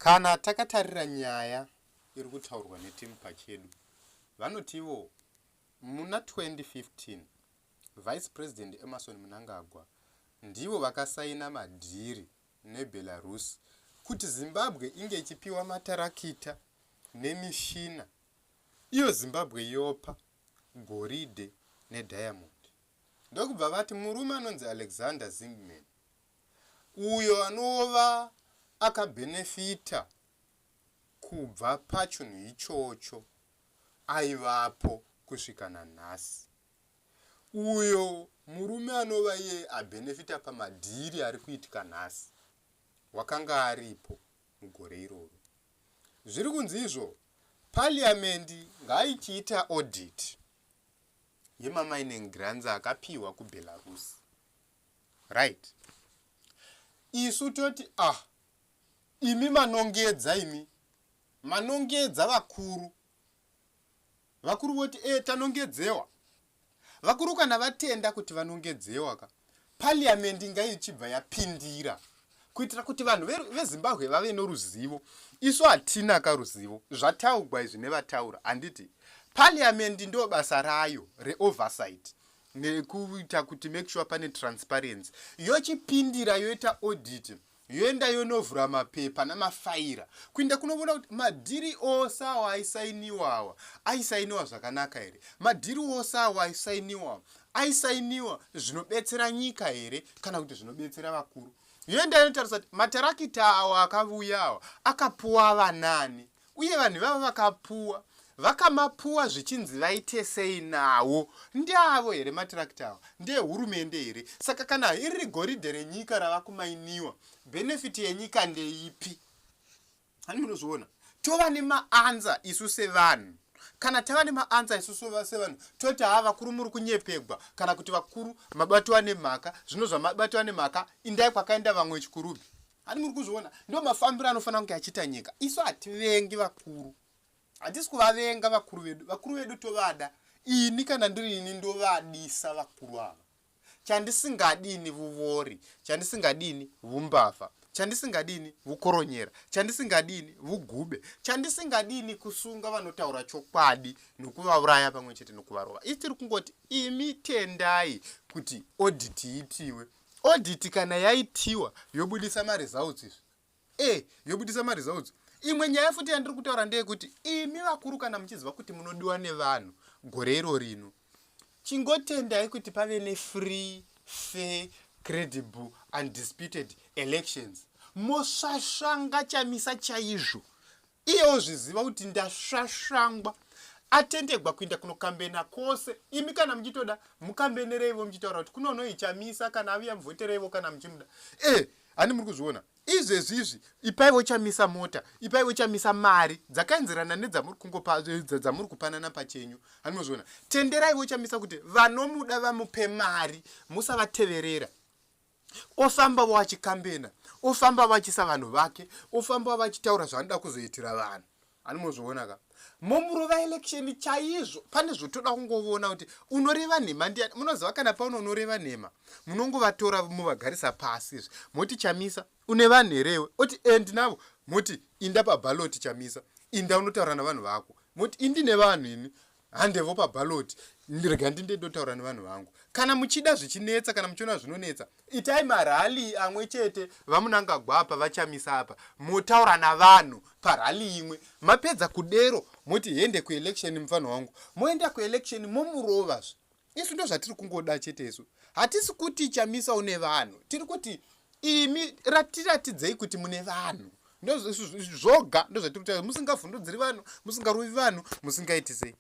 Kana takatarira nyaya iri kutaurwa netimu pachedu, vanotivo muna 2015 Vice President Emerson Mnangagwa ndivo vakasaina Madhiri neBelarus kuti Zimbabwe inge ichipiwa matarakita nemishina iyo Zimbabwe yopa goridhe nediamond. Ndokubva vati murume anonzi Alexander Zimmerman uyo anova akabenefita kubva pachinhu ichocho aivapo kusvika nanhasi. Uyo murume anova iye abenefita pamadhiri ari kuitika nhasi wakanga aripo mugore iroro. Zviri kunzi izvo parliamendi ngaichiita audit yemamining grants akapiwa kuBelarus. Right. Isu toti imi manongedza vakuru voti tanongedzewa. Vakuru kana vatenda kuti vanongedzewa parliamendi ngaichibva yapindira kuitira kuti vanhu veZimbabwe vave noruzivo. Isu hatina karuzivo zvataurwa izvi nevataura. Handiti parliamendi ndo basa rayo reoversight nekuita kuti make sure pane transparency. Yochipindira yoita audit, yoenda yonovhura mapepa namafaira kuinda kunoona kuti madhiri ose awo aisainiwa zvakanaka here, madhiri ose awo aisainiwa zvinobetsera nyika here kana kuti zvinobetsera vakuru. Yoenda yotarisa kuti matarakita awo akavuya awo akapuwa vanani uye vanhu vavo vakamapuwa zvichinzi vaite sei nawo. Ndiavo here matarakita awo? Ndiye hurumende here? Saka kana iri goridhe renyika rava kumainiwa, benefit yenyika ndeipi? Hani munozviona? Tova nemaanza isu sevanhu. Kana tava nemaanza isu sevanhu, toti vakuru muri kunyepegwa kana kuti vakuru mabatwa nemhaka, zvino zvamabatwa nemhaka indai kwakaenda vamwe chikurubi. Hani muri kuzviona? Ndio mafambiro anofanira kunge achiita nyika. Isu hativengi vakuru. Hatisi kuvavenga vakuru vedu. Vakuru vedu tovada. Ini kana ndiri ini ndovadisa vakuru ava. Chandisingadini vuvori, chandisingadini vumbafa, chandisingadini vukoronyera, chandisingadini vugube, chandisingadini kusunga vanotaura chokwadi nokuvauraya pamwe chete nokuvarova. Isi tiri kungoti imi tendai kuti audit itiwe. Audit kana yaitiwa yobudisa results izvi. Yobudisa results. Imwe nyaya futi yandiri kutaura ndeyekuti imi vakuru kana muchiziva kuti munodiwa nevanhu gore iro rino, chingotendai kuti pave ne-free, fair, credible, undisputed elections. Mosvasvanga chamisa chaizvo. Iyewo zviziva kuti ndasvasvangwa. Atendegwa kuinda kunokambena kwose. Imi kana muchitoda mukambenereivo muchitaura kuti kunono ichamisa kana aviya muvhotereivo kana muchimuda. Hani muri kuzviona? Izvezvizvi ipaivo chamisa mota, ipaivo chamisa mari dzakaenzerana nedzamuri kupanana pachenyu. Hani munozviona? Tenderaivo chamisa kuti vanomuda vamupe mari, musavateverera. Ofamba wachikambena, ofamba wachisa vanhu vake, ofamba vachitaura zvanoda kuzoitira vanhu. Hani munozviona ka? Momurova election chaizvo pane zvotoda kungoona kuti unoreva nhema ndiani. Munoziva kana pauno unoreva nhema munongovatora muvagarisa pasi izvi moti chamisa une vanhu herewe oti ndinavo moti inda pabhaloti chamisa inda unotaura navanhu vako moti indine vanhu ini handevo pabhaloti ndirega ndindotaura nevanhu vangu. Kana muchida zvichinetsa kana muchiona zvinonetsa itai marali amwe chete vaMnangagwa apa vachamisa apa motaura navanhu parali imwe mapedza kudero moti hende kuelection mufano wangu moenda kuelection momurovazve. Isu ndo zvatiri kungoda chete isu. Hatisi kuti chamisa une vanhu, tiri kuti imi ratiratidzei kuti mune vanhu. Ndo zvoga ndo zvatiri kuti musingavhundudziri vanhu, musingarovi vanhu, musingaiti sei.